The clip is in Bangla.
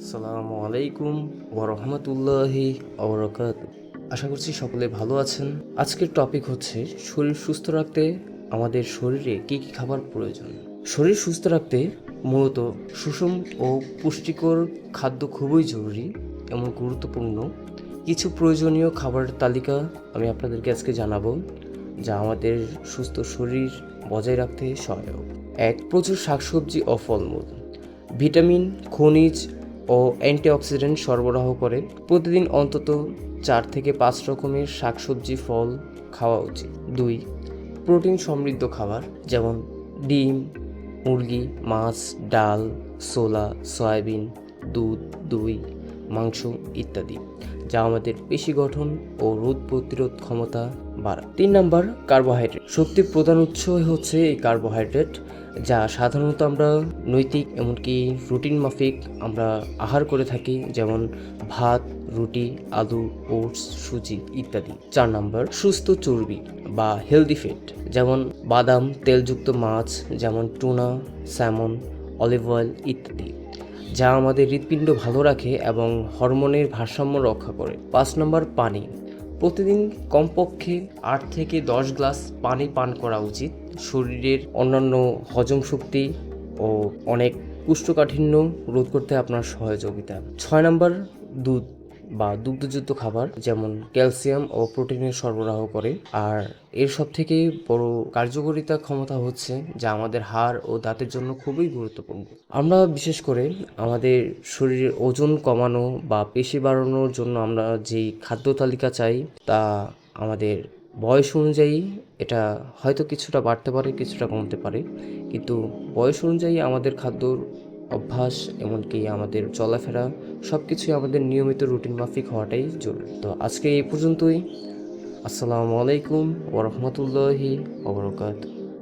আসসালামু আলাইকুম ওরহমতুল্লাহি ওবরাকাত। আশা করছি সকলে ভালো আছেন। আজকের টপিক হচ্ছে শরীর সুস্থ রাখতে আমাদের শরীরে কী কী খাবার প্রয়োজন। শরীর সুস্থ রাখতে মূলত সুষম ও পুষ্টিকর খাদ্য খুবই জরুরি এবং গুরুত্বপূর্ণ। কিছু প্রয়োজনীয় খাবারের তালিকা আমি আপনাদেরকে আজকে জানাবো, যা আমাদের সুস্থ শরীর বজায় রাখতে সহায়ক। প্রচুর শাকসবজি ও ফলমূল ভিটামিন, খনিজ ও অ্যান্টিঅক্সিডেন্ট সরবরাহ করে। প্রতিদিন অন্তত 4 থেকে 5 রকমের শাকসবজি ফল খাওয়া উচিত। 2. প্রোটিন সমৃদ্ধ খাবার যেমন ডিম, মুরগি, মাছ, ডাল, ছোলা, সয়াবিন, দুধ, দই, মাংস ইত্যাদি, যা আমাদের পেশি গঠন ও রোগ প্রতিরোধ ক্ষমতা বাড়ায়। 3 নাম্বার, কার্বোহাইড্রেট। শক্তির প্রধান উৎস হচ্ছে এই কার্বোহাইড্রেট, যা সাধারণত আমরা নৈতিক এমনকি রুটিন মাফিক আমরা আহার করে থাকি, যেমন ভাত, রুটি, আলু, ওটস, সুজি ইত্যাদি। 4 নাম্বার, সুস্থ চর্বি বা হেলদি ফ্যাট, যেমন বাদাম, তেলযুক্ত মাছ যেমন টুনা, স্যামন, অলিভ অয়েল ইত্যাদি, যা আমাদের হৃৎপিণ্ড ভালো রাখে এবং হরমোনের ভারসাম্য রক্ষা করে। 5 নম্বর, পানি। প্রতিদিন কমপক্ষে 8 থেকে 10 গ্লাস পানি পান করা উচিত। শরীরের অন্যান্য হজম শক্তি ও অনেক কোষ্ঠকাঠিন্য রোধ করতে আপনার সহযোগিতা। 6 নম্বর, দুধ বা দুগ্ধযুক্ত খাবার যেমন ক্যালসিয়াম ও প্রোটিনের সরবরাহ করে। আর এর সব থেকে বড় কার্যকারিতা ক্ষমতা হচ্ছে যা আমাদের হাড় ও দাঁতের জন্য খুবই গুরুত্বপূর্ণ। আমরা বিশেষ করে আমাদের শরীরের ওজন কমানো বা পেশি বাড়ানোর জন্য আমরা যেই খাদ্য তালিকা চাই, তা আমাদের বয়স অনুযায়ী এটা হয়তো কিছুটা বাড়তে পারে, কিছুটা কমতে পারে, কিন্তু বয়স অনুযায়ী আমাদের খাদ্যর অভ্যাস এমনকি আমাদের চলাফেরা সব কিছুই আমাদের নিয়মিত রুটিন মাফিক হওয়াটাই জরুরি। তো আজকে এই পর্যন্তই। আসসালামু আলাইকুম ওরহমতুল্লাহি ওবরাকাতুহু।